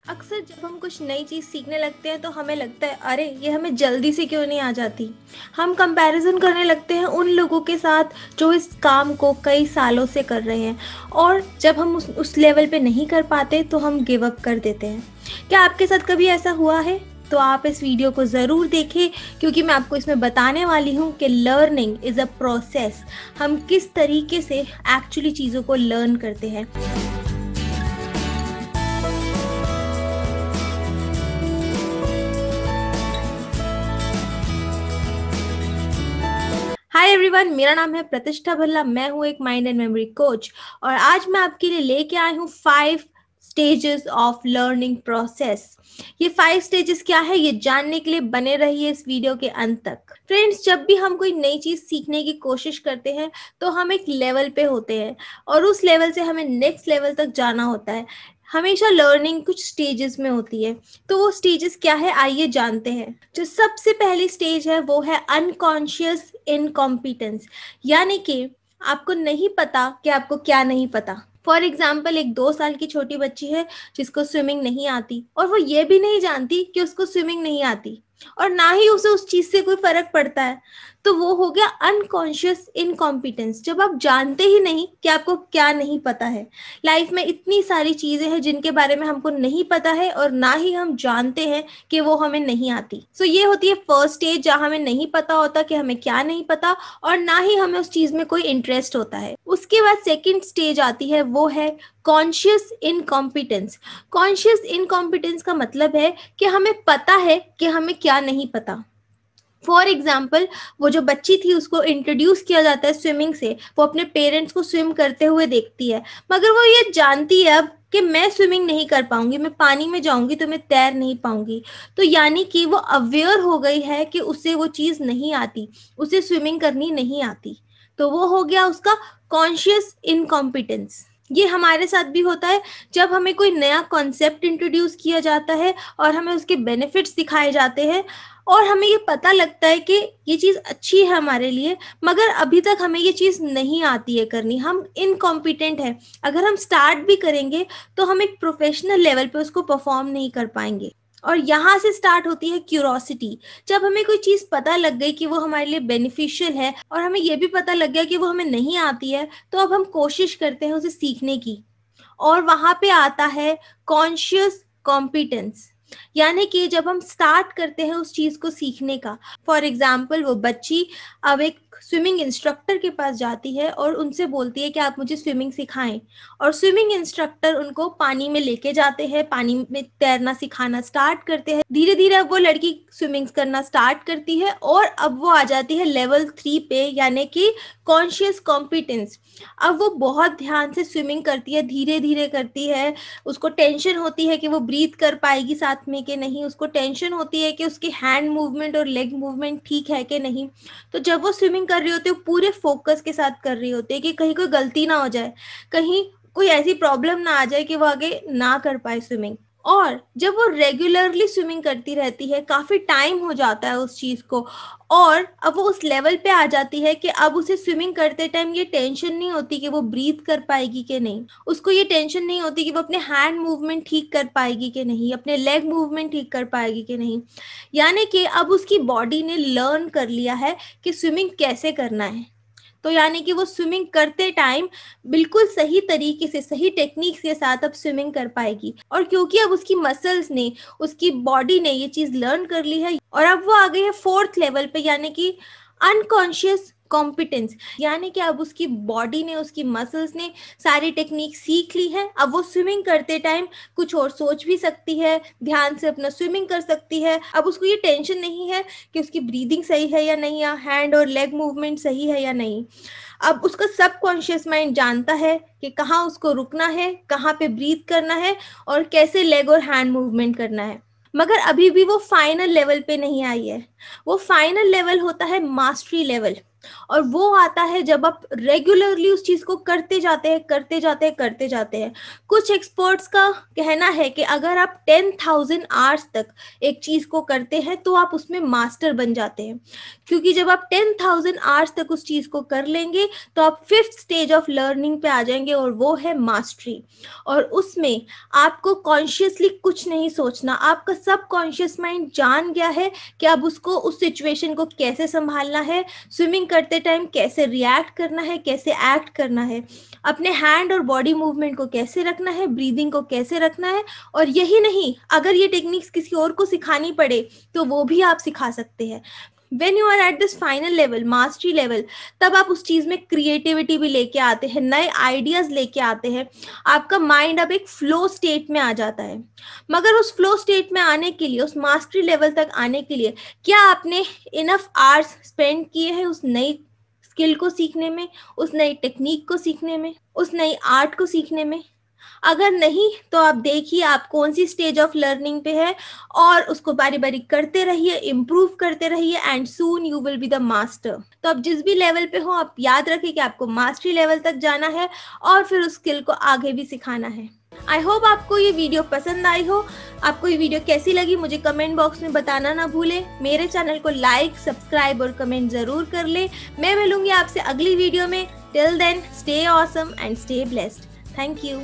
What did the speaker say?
अक्सर जब हम कुछ नई चीज़ सीखने लगते हैं तो हमें लगता है अरे ये हमें जल्दी से क्यों नहीं आ जाती। हम कंपैरिजन करने लगते हैं उन लोगों के साथ जो इस काम को कई सालों से कर रहे हैं, और जब हम उस लेवल पे नहीं कर पाते तो हम गिव अप कर देते हैं। क्या आपके साथ कभी ऐसा हुआ है? तो आप इस वीडियो को ज़रूर देखें, क्योंकि मैं आपको इसमें बताने वाली हूँ कि लर्निंग इज़ अ प्रोसेस। हम किस तरीके से एक्चुअली चीज़ों को लर्न करते हैं। हाय एवरीवन, मेरा नाम है प्रतिष्ठा भल्ला। मैं हूँ एक माइंड एंड मेमोरी कोच, और आज मैं आपके लिए लेके आई हूँ 5 स्टेजेस ऑफ लर्निंग प्रोसेस। ये 5 स्टेजेस क्या है, ये जानने के लिए बने रहिए इस वीडियो के अंत तक। फ्रेंड्स, जब भी हम कोई नई चीज़ सीखने की कोशिश करते हैं तो हम एक लेवल पे होते हैं, और उस लेवल से हमें नेक्स्ट लेवल तक जाना होता है। हमेशा लर्निंग कुछ स्टेजेस में होती है। तो वो स्टेजेस क्या है, आइए जानते हैं। जो सबसे पहली स्टेज है वो है अनकॉन्शियस इनकॉम्पिटेंस, यानी कि आपको नहीं पता कि आपको क्या नहीं पता। फॉर एग्जाम्पल, एक 2 साल की छोटी बच्ची है जिसको स्विमिंग नहीं आती, और वो ये भी नहीं जानती कि उसको स्विमिंग नहीं आती, और ना ही उसे उस चीज़ से कोई फर्क पड़ता है। तो वो हो गया अनकॉन्शियस इनकॉम्पिटेंस, जब आप जानते ही नहीं कि आपको क्या नहीं पता है। लाइफ में इतनी सारी चीज़ें हैं जिनके बारे में हमको नहीं पता है, और ना ही हम जानते हैं कि वो हमें नहीं आती। सो ये होती है फर्स्ट स्टेज, जहाँ हमें नहीं पता होता कि हमें क्या नहीं पता, और ना ही हमें उस चीज़ में कोई इंटरेस्ट होता है। उसके बाद सेकेंड स्टेज आती है, वो है कॉन्शियस इनकॉम्पिटेंस। कॉन्शियस इनकॉम्पिटेंस का मतलब है कि हमें पता है कि हमें क्या नहीं पता। फॉर एग्जाम्पल, वो जो बच्ची थी उसको इंट्रोड्यूस किया जाता है स्विमिंग से, वो अपने पेरेंट्स को स्विम करते हुए देखती है, मगर वो ये जानती है अब कि मैं स्विमिंग नहीं कर पाऊंगी, मैं पानी में जाऊंगी तो मैं तैर नहीं पाऊंगी। तो यानी कि वो अवेयर हो गई है कि उसे वो चीज़ नहीं आती, उसे स्विमिंग करनी नहीं आती। तो वो हो गया उसका कॉन्शियस इनकॉम्पिटेंस। ये हमारे साथ भी होता है जब हमें कोई नया कॉन्सेप्ट इंट्रोड्यूस किया जाता है और हमें उसके बेनिफिट्स दिखाए जाते हैं, और हमें ये पता लगता है कि ये चीज़ अच्छी है हमारे लिए, मगर अभी तक हमें ये चीज़ नहीं आती है करनी, हम इनकॉम्पिटेंट हैं। अगर हम स्टार्ट भी करेंगे तो हम एक प्रोफेशनल लेवल पे उसको परफॉर्म नहीं कर पाएंगे। और यहाँ से स्टार्ट होती है क्यूरोसिटी। जब हमें कोई चीज़ पता लग गई कि वो हमारे लिए बेनिफिशियल है, और हमें ये भी पता लग गया कि वो हमें नहीं आती है, तो अब हम कोशिश करते हैं उसे सीखने की। और वहाँ पे आता है कॉन्शियस कॉम्पिटेंस, यानी कि जब हम स्टार्ट करते हैं उस चीज़ को सीखने का। फॉर एग्जाम्पल, वो बच्ची अब एक स्विमिंग इंस्ट्रक्टर के पास जाती है और उनसे बोलती है कि आप मुझे स्विमिंग सिखाएं, और स्विमिंग इंस्ट्रक्टर उनको पानी में लेके जाते हैं, पानी में तैरना सिखाना स्टार्ट करते हैं। धीरे धीरे अब वो लड़की स्विमिंग करना स्टार्ट करती है, और अब वो आ जाती है लेवल 3 पे, यानी कि कॉन्शियस कॉम्पिटेंस। अब वो बहुत ध्यान से स्विमिंग करती है, धीरे धीरे करती है। उसको टेंशन होती है कि वो ब्रीथ कर पाएगी साथ में कि नहीं, उसको टेंशन होती है कि उसकी हैंड मूवमेंट और लेग मूवमेंट ठीक है कि नहीं। तो जब वो स्विमिंग कर रही होती है, वो पूरे फोकस के साथ कर रही होती है कि कहीं कोई गलती ना हो जाए, कहीं कोई ऐसी प्रॉब्लम ना आ जाए कि वो आगे ना कर पाए स्विमिंग। और जब वो रेगुलरली स्विमिंग करती रहती है, काफ़ी टाइम हो जाता है उस चीज़ को, और अब वो उस लेवल पे आ जाती है कि अब उसे स्विमिंग करते टाइम ये टेंशन नहीं होती कि वो ब्रीथ कर पाएगी कि नहीं, उसको ये टेंशन नहीं होती कि वो अपने हैंड मूवमेंट ठीक कर पाएगी कि नहीं, अपने लेग मूवमेंट ठीक कर पाएगी कि नहीं। यानी कि अब उसकी बॉडी ने लर्न कर लिया है कि स्विमिंग कैसे करना है। तो यानी कि वो स्विमिंग करते टाइम बिल्कुल सही तरीके से, सही टेक्निक के साथ अब स्विमिंग कर पाएगी। और क्योंकि अब उसकी मसल्स ने, उसकी बॉडी ने ये चीज़ लर्न कर ली है, और अब वो आ गई है 4th लेवल पे, यानी कि अनकॉन्शियस कॉम्पिटेंस। यानी कि अब उसकी बॉडी ने, उसकी मसल्स ने सारी टेक्निक सीख ली है। अब वो स्विमिंग करते टाइम कुछ और सोच भी सकती है, ध्यान से अपना स्विमिंग कर सकती है। अब उसको ये टेंशन नहीं है कि उसकी ब्रीदिंग सही है या नहीं, या हैंड और लेग मूवमेंट सही है या नहीं। अब उसका सबकॉन्शियस माइंड जानता है कि कहाँ उसको रुकना है, कहाँ पे ब्रीथ करना है, और कैसे लेग और हैंड मूवमेंट करना है। मगर अभी भी वो फाइनल लेवल पे नहीं आई है। वो फाइनल लेवल होता है मास्टरी लेवल। और वो आता है जब आप रेगुलरली उस चीज को करते जाते हैं करते जाते हैं। कुछ एक्सपर्ट्स का कहना है कि अगर आप 10,000 आवर्स तक एक चीज को करते हैं तो आप उसमें मास्टर बन जाते हैं, क्योंकि जब आप 10,000 आवर्स तक उस चीज को कर लेंगे तो आप 5th स्टेज ऑफ लर्निंग पे आ जाएंगे, और वो है मास्टरी। और उसमें आपको कॉन्शियसली कुछ नहीं सोचना, आपका सब कॉन्शियस माइंड जान गया है कि अब उसको उस सिचुएशन को कैसे संभालना है, स्विमिंग करते टाइम कैसे रिएक्ट करना है, कैसे एक्ट करना है, अपने हैंड और बॉडी मूवमेंट को कैसे रखना है, ब्रीदिंग को कैसे रखना है। और यही नहीं, अगर ये टेक्निक्स किसी और को सिखानी पड़े तो वो भी आप सिखा सकते हैं। When you are at this final level, mastery level, तब आप उस चीज में क्रिएटिविटी भी लेके आते हैं, नए आइडियाज लेके आते हैं, आपका माइंड अब एक फ्लो स्टेट में आ जाता है। मगर उस फ्लो स्टेट में आने के लिए, उस मास्टरी लेवल तक आने के लिए, क्या आपने इनफ आवर्स स्पेंड किए हैं उस नई स्किल को सीखने में, उस नई टेक्निक को सीखने में, उस नई आर्ट को सीखने में? अगर नहीं तो आप देखिए आप कौन सी स्टेज ऑफ लर्निंग पे है, और उसको बारी बारी करते रहिए, इम्प्रूव करते रहिए, and soon you will be the master. तो आप जिस भी लेवल पे हो, आप याद रखिए कि आपको मास्टरी लेवल तक जाना है और फिर उस स्किल को आगे भी सिखाना है। आई होप आपको ये वीडियो पसंद आई हो। आपको ये वीडियो कैसी लगी मुझे कमेंट बॉक्स में बताना ना भूले। मेरे चैनल को लाइक, सब्सक्राइब और कमेंट जरूर कर ले। मैं मिलूंगी आपसे अगली वीडियो में। Till then, stay awesome and stay blessed. Thank you.